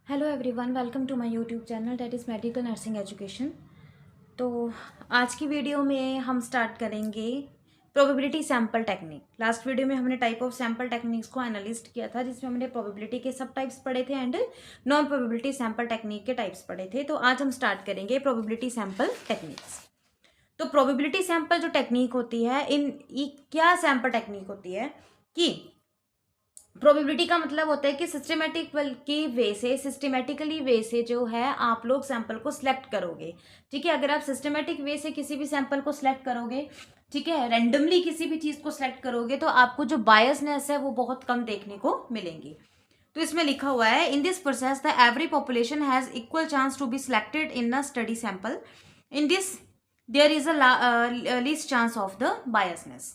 Hello everyone, welcome to my YouTube channel that is medical nursing education. तो आज की video में हम स्टार्ट करेंगे probability sample technique. Last video में हमने टाइप ऑफ सैम्पल टेक्निक्स को एनालिस्ट किया था, जिसमें हमने प्रोबेबिलिटी के सब टाइप्स पढ़े थे and non probability sample technique के टाइप्स पढ़े थे। तो आज हम स्टार्ट करेंगे प्रोबेबिलिटी सैम्पल टेक्निक्स। तो प्रोबेबिलिटी सैम्पल जो टेक्निक होती है, क्या सैम्पल टेक्निक होती है कि प्रोबेबिलिटी का मतलब होता है कि सिस्टमेटिकली वे से जो है आप लोग सैंपल को सिलेक्ट करोगे। ठीक है, अगर आप सिस्टमेटिक वे से किसी भी सैंपल को सिलेक्ट करोगे, ठीक है, रैंडमली किसी भी चीज को सिलेक्ट करोगे, तो आपको जो बायसनेस है वो बहुत कम देखने को मिलेंगी। तो इसमें लिखा हुआ है, in this process the every population has equal chance to be selected in a study sample. In this there is a least chance of the biasness.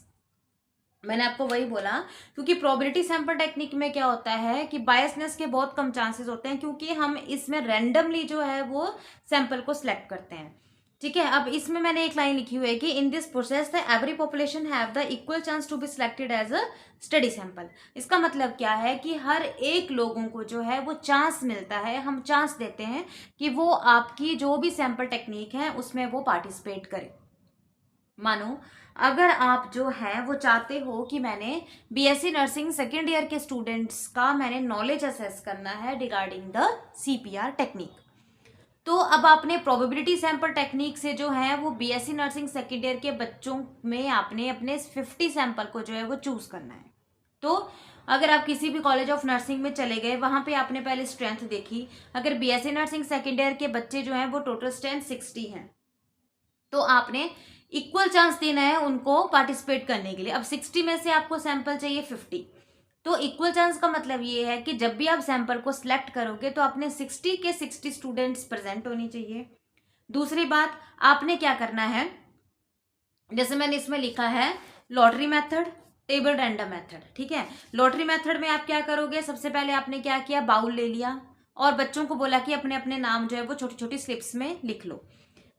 मैंने आपको वही बोला, क्योंकि प्रोबेबिलिटी सैंपल टेक्निक में क्या होता है कि बायसनेस के बहुत कम चांसेस होते हैं, क्योंकि हम इसमें रैंडमली जो है वो सैंपल को सिलेक्ट करते हैं। ठीक है, अब इसमें मैंने एक लाइन लिखी हुई है कि in this process the every population have the equal chance to be selected as a study sample. इसका मतलब क्या है कि हर एक लोगों को जो है वो चांस मिलता है, हम चांस देते हैं कि वो आपकी जो भी सैंपल टेक्निक है उसमें वो पार्टिसिपेट करे। मानो अगर आप जो है वो चाहते हो कि मैंने बीएससी नर्सिंग सेकेंड ईयर के स्टूडेंट्स का मैंने नॉलेज असेस करना है रिगार्डिंग द सीपीआर टेक्निक, तो अब आपने प्रोबेबिलिटी सैंपल टेक्निक से जो है वो बीएससी नर्सिंग सेकेंड ईयर के बच्चों में आपने अपने 50 सैंपल को जो है वो चूज करना है। तो अगर आप किसी भी कॉलेज ऑफ नर्सिंग में चले गए, वहां पे आपने पहले स्ट्रेंथ देखी, अगर बीएससी नर्सिंग सेकेंड ईयर के बच्चे जो हैं वो टोटल स्ट्रेंथ 60 हैं, तो आपने इक्वल चांस देना है उनको पार्टिसिपेट करने के लिए। अब 60 में से आपको सैंपल चाहिए 50, तो इक्वल चांस का मतलब ये है कि जब भी आप सैंपल को सिलेक्ट करोगे तो अपने 60 के 60 स्टूडेंट्स प्रेजेंट होनी चाहिए। दूसरी बात, आपने क्या करना है, जैसे मैंने इसमें लिखा है lottery method, table random method. ठीक है, लॉटरी मेथड में आप क्या करोगे, सबसे पहले आपने क्या किया, बाउल ले लिया और बच्चों को बोला कि अपने अपने नाम जो है वो छोटी छोटी स्लिप्स में लिख लो।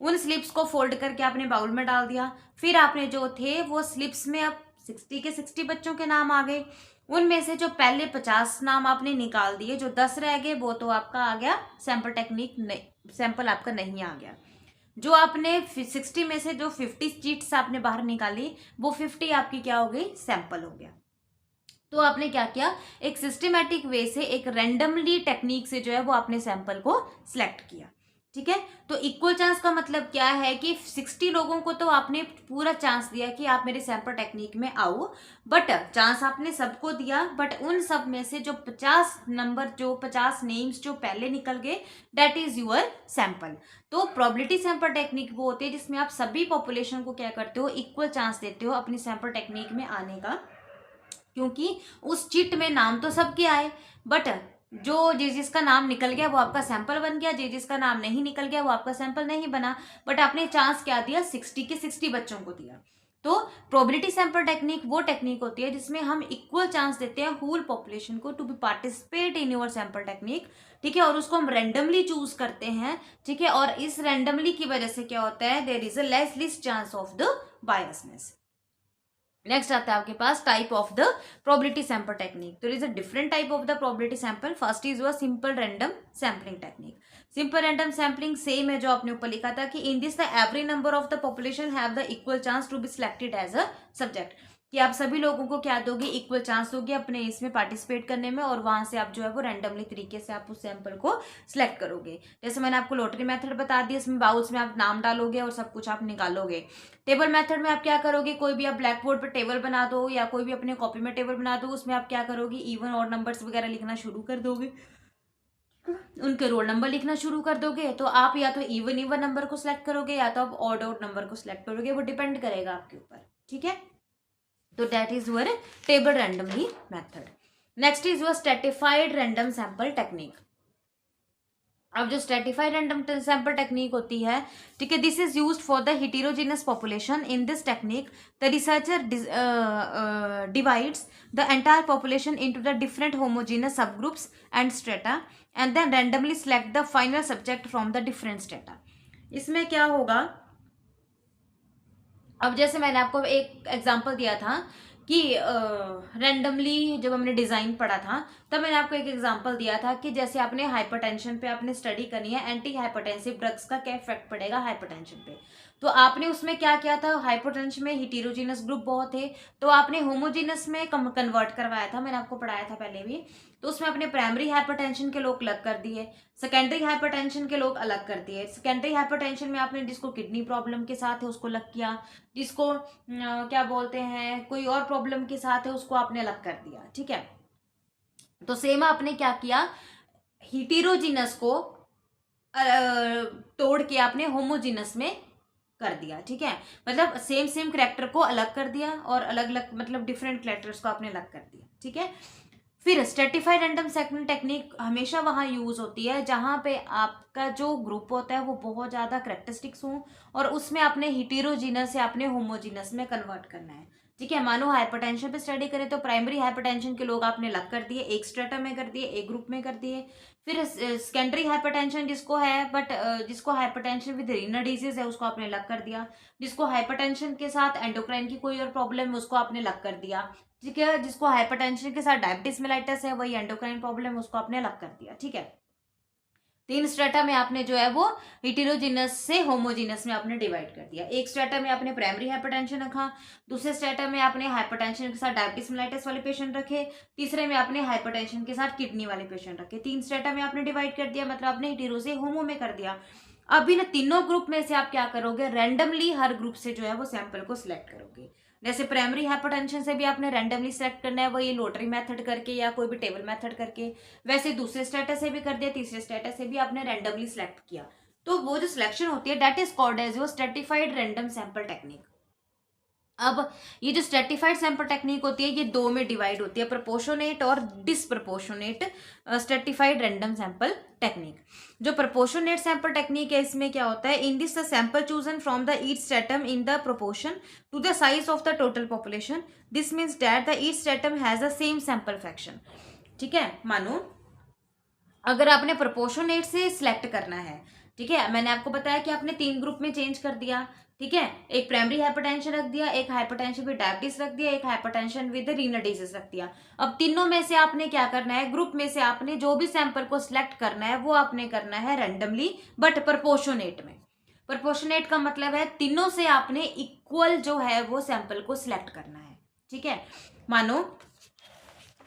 उन स्लिप्स को फोल्ड करके आपने बाउल में डाल दिया। फिर आपने जो थे वो स्लिप्स में अब 60 के 60 बच्चों के नाम आ गए। उनमें से जो पहले 50 नाम आपने निकाल दिए, जो 10 रह गए वो तो आपका आ गया सैंपल टेक्निक, नहीं सैंपल आपका नहीं आ गया। जो आपने 60 में से जो 50 चीट्स आपने बाहर निकाली, वो 50 आपकी क्या हो गई, सैंपल हो गया। तो आपने क्या किया, एक सिस्टमेटिक वे से, एक रैंडमली टेक्निक से जो है वो आपने सैंपल को सिलेक्ट किया। ठीक है, तो इक्वल चांस का मतलब क्या है कि 60 लोगों को तो आपने पूरा चांस दिया कि आप मेरे सैंपल टेक्निक में आओ, बट चांस आपने सबको दिया, बट उन सब में से जो 50 नंबर, जो 50 नेम्स जो पहले निकल गए, दैट इज यूअर सैंपल। तो प्रोबेबिलिटी सैंपल टेक्निक वो होती है जिसमें आप सभी पॉपुलेशन को क्या करते हो, इक्वल चांस देते हो अपनी सैंपल टेक्निक में आने का, क्योंकि उस चिट में नाम तो सबके आए, बट जो जिसका नाम निकल गया वो आपका सैंपल बन गया, जिसका नाम नहीं निकल गया वो आपका सैंपल नहीं बना, बट आपने चांस क्या दिया, 60 के 60 बच्चों को दिया। तो प्रोबेबिलिटी सैंपल टेक्निक वो टेक्निक होती है जिसमें हम इक्वल चांस देते हैं होल पॉपुलेशन को to be participate in your sample technique. ठीक है, और उसको हम रैंडमली चूज करते हैं। ठीक है, और इस रैंडमली की वजह से क्या होता है, there is a less list chance of the biasness. Next आता है आपके पास type of the probability sample technique. तो is a different type of the probability sample. First is your simple random sampling technique. Simple random sampling same है जो आपने ऊपर लिखा था कि in this the every number of the population have the equal chance to be selected as a subject, कि आप सभी लोगों को क्या दोगे, इक्वल चांस दोगे अपने इसमें पार्टिसिपेट करने में, और वहां से आप जो है वो रैंडमली तरीके से आप उस सैंपल को सिलेक्ट करोगे। जैसे मैंने आपको लॉटरी मेथड बता दी, इसमें बाउल्स में आप नाम डालोगे और सब कुछ आप निकालोगे। टेबल मेथड में आप क्या करोगे, कोई भी आप ब्लैक बोर्ड पर टेबल बना दो या कोई भी अपने कॉपी में टेबल बना दो, उसमें आप क्या करोगे, इवन और नंबर्स वगैरह लिखना शुरू कर दोगे, उनके रोल नंबर लिखना शुरू कर दोगे। तो आप या तो इवन इवन नंबर को सिलेक्ट करोगे या तो आप ऑड आउट नंबर को सिलेक्ट करोगे, वो डिपेंड करेगा आपके ऊपर। ठीक है, तो that is your table randomly method. Next is your stratified random sample technique. अब जो स्ट्रेटिफाइड रैंडम सैंपल टेक्निक होती है, ठीक है, this is used for the heterogeneous population. In this technique the researcher divides the entire population into the different homogeneous subgroups and strata and then randomly select the final subject from the different strata. इसमें क्या होगा, अब जैसे मैंने आपको एक example दिया था कि रैंडमली जब हमने डिज़ाइन पढ़ा था तब मैंने आपको एक एग्जांपल दिया था कि जैसे आपने हाइपरटेंशन पे आपने स्टडी करनी है, एंटी हाइपरटेंसिव ड्रग्स का क्या इफेक्ट पड़ेगा हाइपरटेंशन पे। तो आपने उसमें क्या किया था, हाइपरटेंशन में हिटेरोजीनस ग्रुप बहुत थे, तो आपने होमोजीनस में कन्वर्ट करवाया था, मैंने आपको पढ़ाया था पहले भी। तो उसमें अपने प्राइमरी हाइपरटेंशन के लोग अलग कर दिए, सेकेंडरी हाइपरटेंशन के लोग अलग कर दिए। सेकेंडरी हाइपरटेंशन में आपने जिसको किडनी प्रॉब्लम के साथ है उसको अलग किया, जिसको क्या बोलते हैं कोई और प्रॉब्लम के साथ है उसको आपने अलग कर दिया, ठीक है। तो सेम आपने क्या किया, हिटेरोजीनस को तोड़ के आपने होमोजीनस में कर दिया, ठीक है। मतलब सेम सेम करेक्टर को अलग कर दिया और अलग अलग मतलब डिफरेंट करेक्टर्स को आपने अलग कर दिया, ठीक है। फिर स्ट्रेटिफाइड रैंडम सैंपलिंग टेक्निक हमेशा वहाँ यूज होती है जहाँ पे आपका जो ग्रुप होता है वो बहुत ज़्यादा करेक्टरिस्टिक्स हों और उसमें आपने हिटेरोजीनस या आपने होमोजीनस में कन्वर्ट करना है, ठीक है। मानो हाइपरटेंशन पे स्टडी करें तो प्राइमरी हाइपरटेंशन के लोग आपने अलग कर दिए, एक स्ट्रेटा में कर दिए, एक ग्रुप में कर दिए। फिर सेकेंडरी हाइपरटेंशन जिसको है बट जिसको हाइपरटेंशन विद रीनल डिजीज है उसको आपने अलग कर दिया, जिसको हाइपरटेंशन के साथ एंडोक्राइन की कोई और प्रॉब्लम है उसको आपने अलग कर दिया, ठीक है। जिसको हाइपरटेंशन के साथ डायबिटीज मेलाइटिस है वही एंडोक्राइन प्रॉब्लम उसको आपने अलग कर दिया, ठीक है। तीन स्ट्रेटा में आपने जो है वो हिटेरोजीनस से होमोजीनस में आपने डिवाइड कर दिया। एक स्ट्रेटा में आपने प्राइमरी हाइपरटेंशन रखा, दूसरे स्ट्रेटा में आपने हाइपरटेंशन के साथ डायबिटीज मेलाइटिस वाले पेशेंट रखे, तीसरे में आपने हाइपरटेंशन के साथ किडनी वाले पेशेंट रखे। तीन स्ट्रेटा में आपने डिवाइड कर दिया, मतलब आपने हिटेरो से होमो में कर दिया। अब इन तीनों ग्रुप में से आप क्या करोगे, रैंडमली हर ग्रुप से जो है वो सैंपल को सिलेक्ट करोगे। जैसे प्राइमरी हाइपरटेंशन से भी आपने रैंडमली सेलेक्ट करना है, वही लॉटरी मेथड करके या कोई भी टेबल मेथड करके, वैसे दूसरे स्टेटस से भी कर दिया, तीसरे स्टेटस से भी आपने रैंडमली सेलेक्ट किया। तो वो जो सिलेक्शन होती है that is called as your stratified random sample technique. अब ये जो स्ट्रेटिफाइड सैंपल टेक्निक होती है ये दो में डिवाइड होती है, प्रोपोर्शनेट और disproportionate stratified random sample technique. जो प्रोपोर्शनेट सैंपल टेक्निक है इसमें क्या होता है, in this the sample chosen from the each stratum in the proportion to the size of the total population, this means that the each stratum has the same sample fraction, ठीक है। मानो अगर आपने प्रोपोर्शनेट से select करना है, ठीक है, मैंने आपको बताया कि आपने तीन ग्रुप में चेंज कर दिया, ठीक है। एक प्राइमरी हाइपरटेंशन रख दिया, एक हाइपरटेंशन विद डायबिटीज रख दिया, एक हाइपरटेंशन विद रीनल डिजीज रख दिया। अब तीनों में से आपने क्या करना है, ग्रुप में से आपने जो भी सैंपल को सिलेक्ट करना है वो आपने करना है रैंडमली बट प्रोपोर्शनेट में। प्रोपोर्शनेट का मतलब है तीनों से आपने इक्वल जो है वो सैंपल को सिलेक्ट करना है, ठीक है। मानो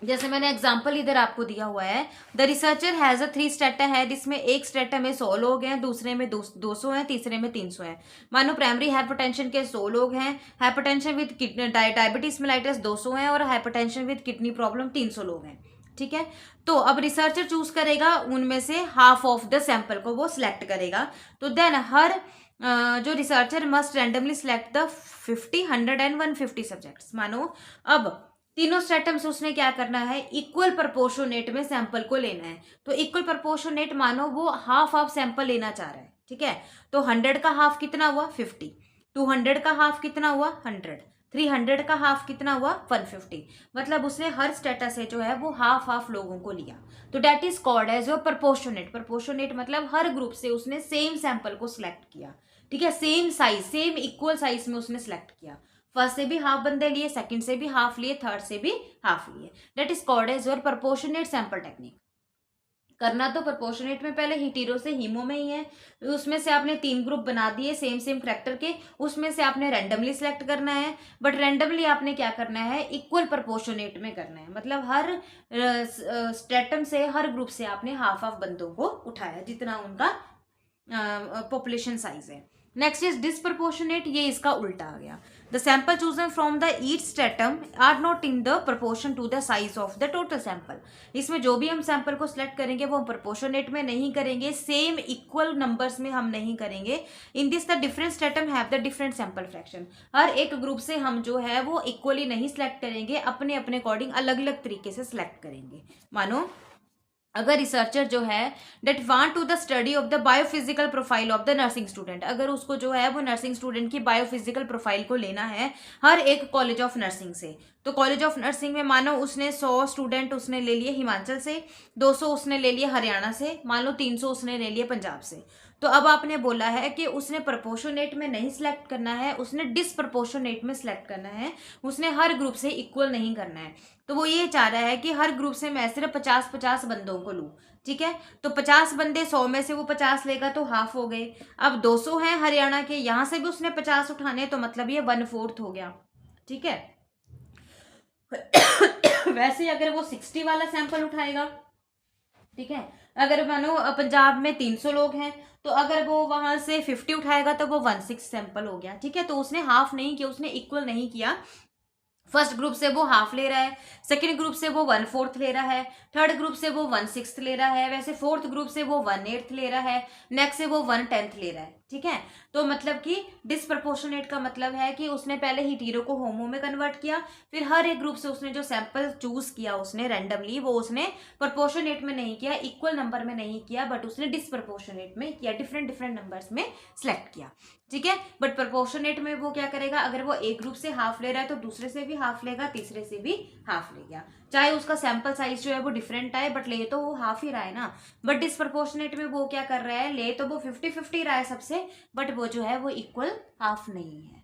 जैसे मैंने एग्जांपल इधर आपको दिया हुआ है, the researcher has a 3 strata है जिसमें एक स्ट्रेटा में 100 लोग हैं, दूसरे में 200 हैं, तीसरे में 300 हैं। मानो प्राइमरी हाइपरटेंशन के 100 लोग हैं, हाइपरटेंशन विद डायबिटीज मेलाइटिस 200 हैं और हाइपरटेंशन विद किडनी प्रॉब्लम 300 लोग हैं, ठीक है। तो अब रिसर्चर चूज करेगा उनमें से हाफ ऑफ द सैंपल को वो सिलेक्ट करेगा। तो देन हर जो researcher must randomly select the 50, 100 and 150 subjects. मानो अब तीनों स्ट्रेटम से उसने क्या करना है, इक्वल प्रोपोर्शनेट में सैंपल को लेना है। तो इक्वल प्रोपोर्शनेट मानो वो हाफ ऑफ सैंपल लेना चाह रहा है, ठीक है। तो 100 का हाफ कितना हुआ 50, 200 का हाफ कितना हुआ 100, 300 का हाफ कितना हुआ 150। मतलब उसने हर स्टेटस से जो है वो हाफ हाफ लोगों को लिया। तो that is called as your proportionate. Proportionate मतलब हर ग्रुप से उसने सेम सैंपल को सिलेक्ट किया, ठीक है, same size same equal size में उसने सिलेक्ट किया। फर्स्ट से भी हाफ बंदे लिए, सेकंड से भी हाफ लिए, थर्ड से भी हाफ लिए, that is called as your proportionate sample technique. करना तो प्रोपोर्शनेट में पहले हिटेरो से हीमो में ही है, उसमें से आपने 3 ग्रुप बना दिए सेम सेम करेक्टर के, उसमें से आपने रैंडमली सिलेक्ट करना है, बट रैंडमली आपने क्या करना है, इक्वल प्रोपोर्शनेट में करना है। मतलब हर स्ट्रेटम से हर ग्रुप से आपने हाफ हाफ बंदों को उठाया जितना उनका पॉपुलेशन साइज है। नेक्स्ट इज डिसप्रोपोर्शनेट, ये इसका उल्टा आ गया। The sample chosen from the each stratum are not in the proportion to the size of the total sample. इसमें जो भी हम सैंपल को सिलेक्ट करेंगे वो हम प्रोपोर्शनेट में नहीं करेंगे, सेम इक्वल नंबर्स में हम नहीं करेंगे। In this the different stratum have the different sample fraction. हर एक ग्रुप से हम जो है वो इक्वली नहीं सिलेक्ट करेंगे, अपने अपने अकॉर्डिंग अलग अलग तरीके से सिलेक्ट करेंगे। मानो अगर रिसर्चर जो है that want to the study of the biophysical profile of the nursing student, अगर उसको जो है वो नर्सिंग स्टूडेंट की बायोफिजिकल प्रोफाइल को लेना है हर एक कॉलेज ऑफ नर्सिंग से, तो कॉलेज ऑफ नर्सिंग में मानो उसने 100 स्टूडेंट उसने ले लिए हिमाचल से, 200 उसने ले लिए हरियाणा से, मान लो 300 उसने ले लिए पंजाब से। तो अब आपने बोला है कि उसने प्रोपोर्शनेट में नहीं सिलेक्ट करना है, उसने डिसप्रोपोर्शनेट में सिलेक्ट करना है, उसने हर ग्रुप से इक्वल नहीं करना है। तो वो ये चाह रहा है कि हर ग्रुप से मैं सिर्फ 50-50 बंदों को लूँ, ठीक है। तो 50 बंदे 100 में से वो 50 लेगा तो हाफ हो गए। अब 200 हैं हरियाणा के, यहाँ से भी उसने 50 उठाने, तो मतलब ये 1/4 हो गया, ठीक है। वैसे अगर वो 60 वाला सैंपल उठाएगा, ठीक है, अगर मानो पंजाब में 300 लोग हैं, तो अगर वो वहां से 50 उठाएगा तो वो 1/6 सैंपल हो गया, ठीक है। तो उसने हाफ नहीं किया, उसने इक्वल नहीं किया। फर्स्ट ग्रुप से वो हाफ ले रहा है, सेकंड ग्रुप से वो 1/4 ले रहा है, थर्ड ग्रुप से वो 1/6 ले रहा है, वैसे फोर्थ ग्रुप से वो 1/8 ले रहा है, नेक्स्ट से वो 1/10 ले रहा है, ठीक है। तो मतलब कि डिसप्रपोर्शनेट का मतलब है कि उसने पहले हीटेरो को होमो में कन्वर्ट किया, फिर हर एक ग्रुप से उसने जो सैंपल चूज किया उसने रैंडमली, वो उसने प्रोपोर्शनेट में नहीं किया, इक्वल नंबर में नहीं किया, बट उसने डिसप्रपोर्शनेट में किया, डिफरेंट डिफरेंट नंबर्स में सिलेक्ट किया, ठीक है। बट प्रोपोर्शनेट में वो क्या करेगा, अगर वो एक ग्रुप से हाफ ले रहा है तो दूसरे से भी हाफ लेगा, तीसरे से भी हाफ ले गया, चाहे उसका सैंपल साइज जो है वो डिफरेंट आए, बट ले तो वो हाफ ही रहा है ना। बट डिसप्रपोर्शनेट में वो क्या कर रहा है, ले तो वो 50-50 रहा है सबसे, बट वो जो है वो इक्वल हाफ नहीं है,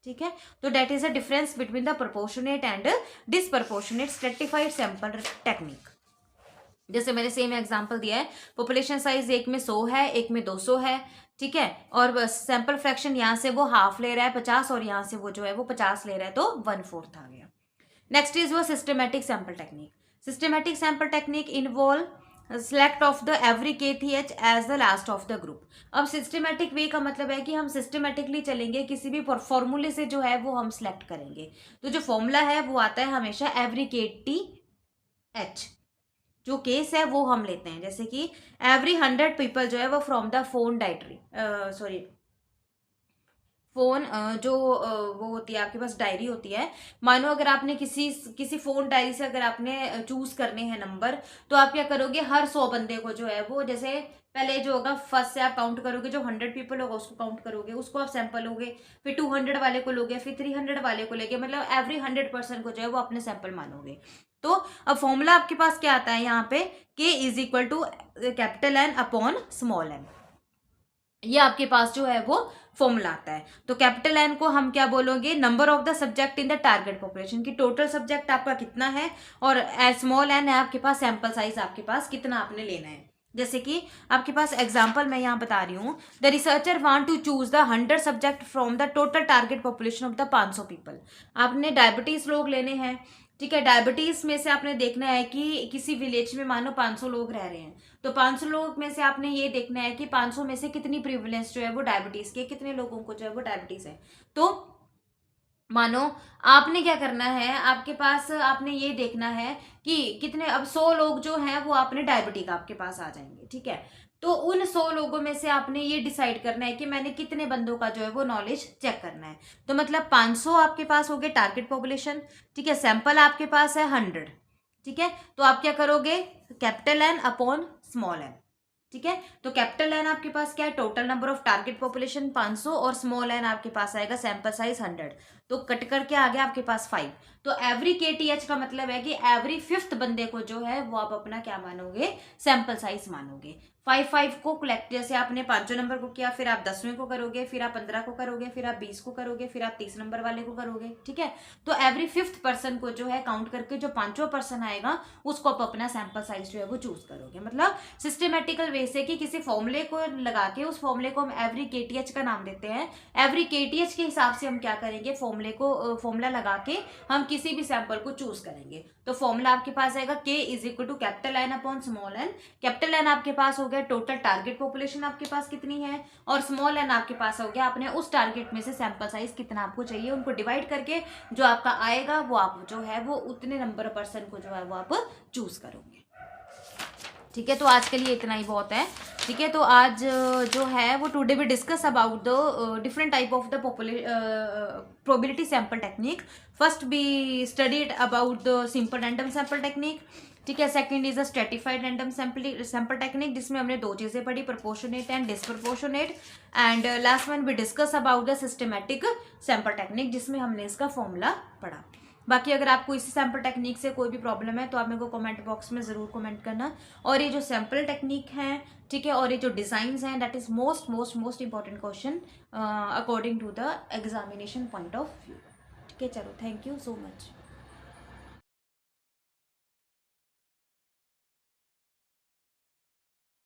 ठीक है। तो that is a difference between the proportionate and disproportionate stratified sample technique. जैसे मैंने सेम एग्जांपल दिया है, पॉपुलेशन साइज एक में 100 है, एक में 200 है, ठीक है, और सैंपल फ्रैक्शन यहाँ से वो हाफ ले रहा है 50, और यहाँ से वो जो है वो 50 ले रहा है, तो 1/4 आ गया। नेक्स्ट इज वो systematic sample technique. Systematic sample technique involve select of the every KTH as the last of the group. अब सिस्टमेटिक वे का मतलब है कि हम सिस्टमेटिकली चलेंगे, किसी भी फॉर्मूले से जो है वो हम सिलेक्ट करेंगे। तो जो फॉर्मूला है वो आता है हमेशा एवरी KTH, जो केस है वो हम लेते हैं, जैसे कि एवरी 100 पीपल जो है वो from the phone diary, sorry phone वो होती है आपके पास, डायरी होती है। मानो अगर आपने किसी फोन डायरी से अगर आपने चूज करने हैं नंबर, तो आप क्या करोगे, हर 100 बंदे को जो है वो, जैसे पहले जो होगा फर्स्ट से आप काउंट करोगे, जो 100 पीपल होगा उसको काउंट करोगे, उसको आप सैंपल लोगे, फिर 200 वाले को लोगे, फिर 300 वाले को लेके, मतलब एवरी 100% को जो है वो अपने सैंपल मानोगे। तो अब फॉर्मूला आपके पास क्या आता है यहाँ पे, K is equal to capital N upon small n, ये आपके पास जो है वो फॉर्मूला आता है। तो कैपिटल N को हम क्या बोलोगे, number of the subject in the target population, की टोटल सब्जेक्ट आपका कितना है, और स्मॉल n है आपके पास सैंपल साइज आपके पास कितना आपने लेना है। जैसे कि आपके पास एग्जांपल मैं यहाँ बता रही हूँ, the researcher want to choose the 100 subject from the total target population of the 500 people. आपने डायबिटीज लोग लेने हैं, ठीक है, डायबिटीज में से आपने देखना है कि किसी विलेज में मानो 500 लोग रह रहे हैं, तो 500 लोग में से आपने ये देखना है कि 500 में से कितनी प्रिविलेंस जो है वो डायबिटीज के, कितने लोगों को जो है वो डायबिटीज है। तो मानो आपने क्या करना है, आपके पास आपने ये देखना है कि कितने, अब 100 लोग जो हैं वो आपने डायबिटिक आपके पास आ जाएंगे, ठीक है। तो उन 100 लोगों में से आपने ये डिसाइड करना है कि मैंने कितने बंदों का जो है वो नॉलेज चेक करना है। तो मतलब 500 आपके पास हो गए टारगेट पॉपुलेशन, ठीक है, सैंपल आपके पास है 100, ठीक है। तो आप क्या करोगे, capital N upon small n, ठीक है। तो कैपिटल N आपके पास क्या है, total number of target population 500, और स्मॉल n आपके पास आएगा सैंपल साइज 100, तो कट करके आ गया आपके पास 5। तो एवरी KTH का मतलब है कि एवरी 5th बंदे को जो है वो आप अपना क्या मानोगे, सैंपल साइज मानोगे। 5 को कलेक्ट, जैसे आपने 5वें नंबर को किया, फिर आप 10वें को करोगे, फिर आप 15 को करोगे, फिर आप 20 को करोगे, फिर आप 30 नंबर वाले को करोगे, ठीक है। तो एवरी 5th पर्सन को जो है काउंट करके जो 5वां पर्सन आएगा उसको आप अपना सैंपल साइज जो है वो चूज करोगे। मतलब सिस्टमेटिकल वे से कि किसी फॉर्मूले को लगा के, उस फॉर्मूले को हम एवरी KTH का नाम देते हैं, एवरी KTH के हिसाब से हम क्या करेंगे, फॉर्मूला लगा के हम किसी भी सैंपल को चूज करेंगे। तो फॉर्मूला आपके पास आएगा K is equal to capital N upon small n। Capital N आपके पास हो गया टोटल टारगेट पॉपुलेशन आपके पास कितनी है, और स्मॉल n आपके पास हो गया आपने उस टारगेट में से सैंपल साइज कितना आपको चाहिए, उनको डिवाइड करके जो आपका आएगा वो आप जो है वो उतने नंबर पर्सन को जो है वो आप चूज करोगे, ठीक है। तो आज के लिए इतना ही बहुत है, ठीक है। तो आज जो है वो today we discuss about the different type of the probability sample technique. First be studied about the simple random sample technique, ठीक है। Second is a stratified random sample technique, जिसमें हमने 2 चीजें पढ़ी, proportionate and disproportionate, and last one we discuss about the systematic sample technique, जिसमें हमने इसका formula पढ़ा। बाकी अगर आपको इसी सैम्पल टेक्निक से कोई भी प्रॉब्लम है तो आप मेरे को कमेंट बॉक्स में ज़रूर कमेंट करना। और ये जो सैम्पल टेक्निक है, ठीक है, और ये जो डिज़ाइंस हैं, that is most most most important question according to the examination point of view. ठीक है, चलो, थैंक यू सो मच।